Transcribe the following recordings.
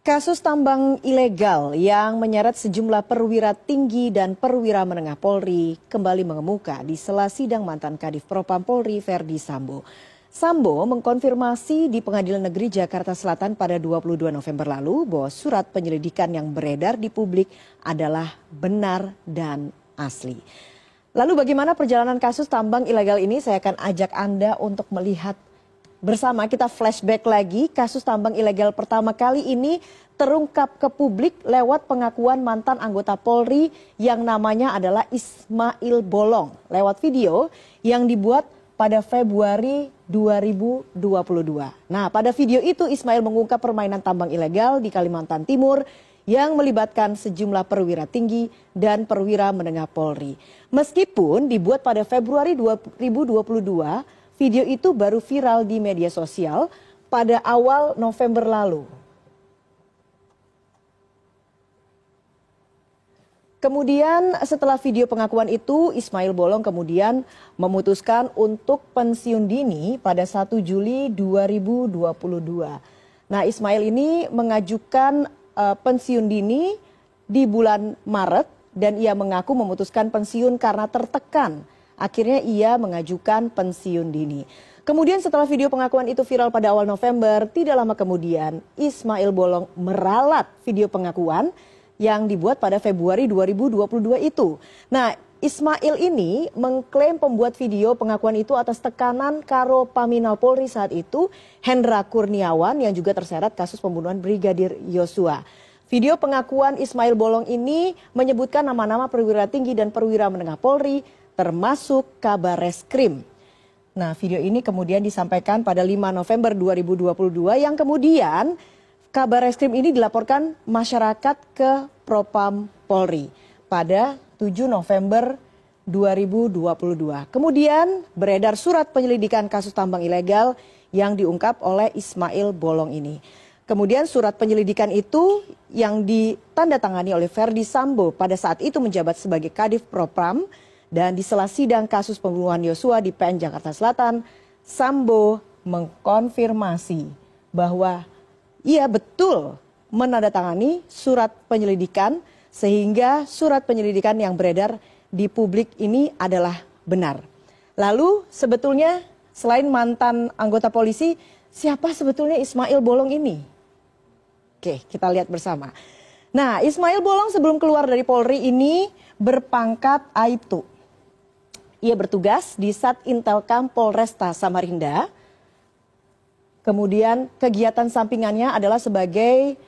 Kasus tambang ilegal yang menyeret sejumlah perwira tinggi dan perwira menengah Polri kembali mengemuka di sela sidang mantan Kadif Propam Polri Verdi Sambo. Sambo mengkonfirmasi di Pengadilan Negeri Jakarta Selatan pada 22 November lalu bahwa surat penyelidikan yang beredar di publik adalah benar dan asli. Lalu bagaimana perjalanan kasus tambang ilegal ini? Saya akan ajak Anda untuk melihat bersama. Kita flashback lagi, kasus tambang ilegal pertama kali ini terungkap ke publik lewat pengakuan mantan anggota Polri yang namanya adalah Ismail Bolong lewat video yang dibuat pada Februari 2022. Nah, pada video itu Ismail mengungkap permainan tambang ilegal di Kalimantan Timur yang melibatkan sejumlah perwira tinggi dan perwira menengah Polri. Meskipun dibuat pada Februari 2022, video itu baru viral di media sosial pada awal November lalu. Kemudian setelah video pengakuan itu, Ismail Bolong kemudian memutuskan untuk pensiun dini pada 1 Juli 2022. Nah, Ismail ini mengajukan pensiun dini di bulan Maret dan ia mengaku memutuskan pensiun karena tertekan. Akhirnya ia mengajukan pensiun dini. Kemudian setelah video pengakuan itu viral pada awal November, tidak lama kemudian Ismail Bolong meralat video pengakuan yang dibuat pada Februari 2022 itu. Nah, Ismail ini mengklaim pembuat video pengakuan itu atas tekanan Karo Paminal Polri saat itu, Hendra Kurniawan yang juga terseret kasus pembunuhan Brigadir Yosua. Video pengakuan Ismail Bolong ini menyebutkan nama-nama perwira tinggi dan perwira menengah Polri, termasuk Kabar Reskrim. Nah, video ini kemudian disampaikan pada 5 November 2022 yang kemudian Kabar Reskrim ini dilaporkan masyarakat ke Propam Polri pada 7 November 2022. Kemudian beredar surat penyelidikan kasus tambang ilegal yang diungkap oleh Ismail Bolong ini. Kemudian surat penyelidikan itu yang ditandatangani oleh Verdi Sambo pada saat itu menjabat sebagai Kadif Propam. Dan di sela sidang kasus pembunuhan Yosua di PN Jakarta Selatan, Sambo mengkonfirmasi bahwa ia betul menandatangani surat penyelidikan sehingga surat penyelidikan yang beredar di publik ini adalah benar. Lalu sebetulnya selain mantan anggota polisi, siapa sebetulnya Ismail Bolong ini? Oke, kita lihat bersama. Nah, Ismail Bolong sebelum keluar dari Polri ini berpangkat Aibtu. Ia bertugas di Satintelkam Polresta Samarinda. Kemudian kegiatan sampingannya adalah sebagai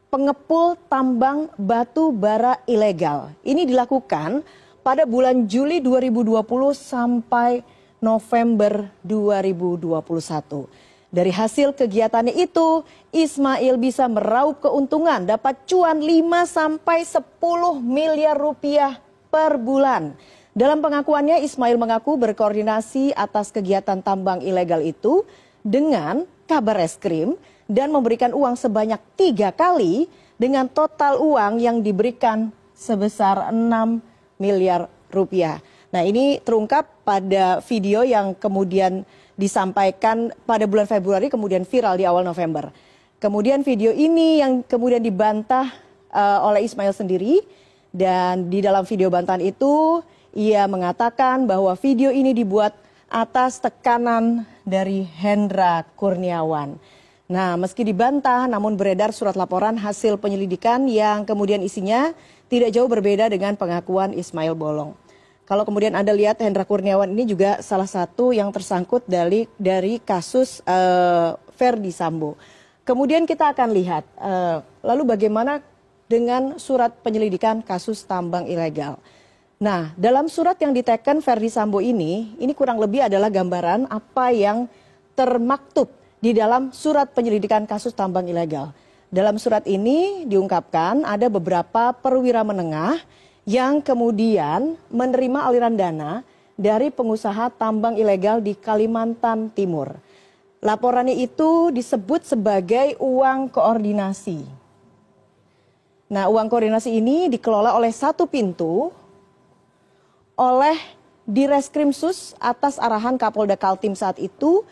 pengepul tambang batu bara ilegal. Ini dilakukan pada bulan Juli 2020 sampai November 2021. Dari hasil kegiatannya itu, Ismail bisa meraup keuntungan dapat cuan 5 sampai 10 miliar rupiah per bulan. Dalam pengakuannya, Ismail mengaku berkoordinasi atas kegiatan tambang ilegal itu dengan Kabar Reskrim dan memberikan uang sebanyak 3 kali dengan total uang yang diberikan sebesar 6 miliar rupiah. Nah, ini terungkap pada video yang kemudian disampaikan pada bulan Februari kemudian viral di awal November. Kemudian video ini yang kemudian dibantah oleh Ismail sendiri dan di dalam video bantahan itu ia mengatakan bahwa video ini dibuat atas tekanan dari Hendra Kurniawan. Nah, meski dibantah namun beredar surat laporan hasil penyelidikan yang kemudian isinya tidak jauh berbeda dengan pengakuan Ismail Bolong. Kalau kemudian Anda lihat Hendra Kurniawan ini juga salah satu yang tersangkut dari kasus Verdi Sambo. Kemudian kita akan lihat lalu bagaimana dengan surat penyelidikan kasus tambang ilegal. Nah, dalam surat yang diteken Verdi Sambo ini kurang lebih adalah gambaran apa yang termaktub di dalam surat penyelidikan kasus tambang ilegal. Dalam surat ini diungkapkan ada beberapa perwira menengah yang kemudian menerima aliran dana dari pengusaha tambang ilegal di Kalimantan Timur. Laporannya itu disebut sebagai uang koordinasi. Nah, uang koordinasi ini dikelola oleh satu pintu oleh Direskrimsus atas arahan Kapolda Kaltim saat itu,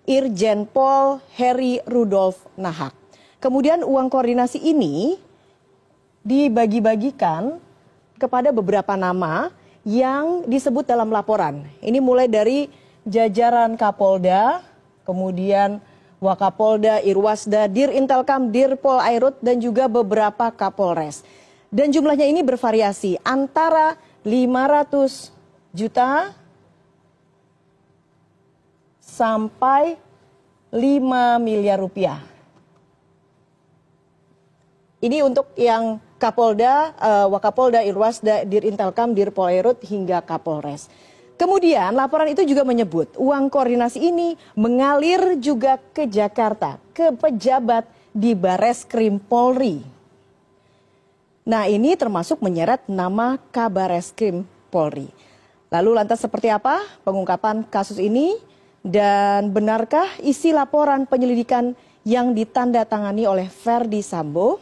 Irjen Pol Heri Rudolf Nahak. Kemudian uang koordinasi ini dibagi-bagikan kepada beberapa nama yang disebut dalam laporan. Ini mulai dari jajaran Kapolda, kemudian Wakapolda, Irwasda, Dir Intelkam, Dir Pol Airut, dan juga beberapa Kapolres. Dan jumlahnya ini bervariasi antara 500 juta sampai 5 miliar rupiah. Ini untuk yang Kapolda, Wakapolda, Irwasda, Dir Intelkam, Dir Pol Airut, hingga Kapolres. Kemudian laporan itu juga menyebut uang koordinasi ini mengalir juga ke Jakarta, ke pejabat di Bareskrim Polri. Nah, ini termasuk menyeret nama Kabareskrim Polri. Lalu lantas seperti apa pengungkapan kasus ini dan benarkah isi laporan penyelidikan yang ditandatangani oleh Verdi Sambo?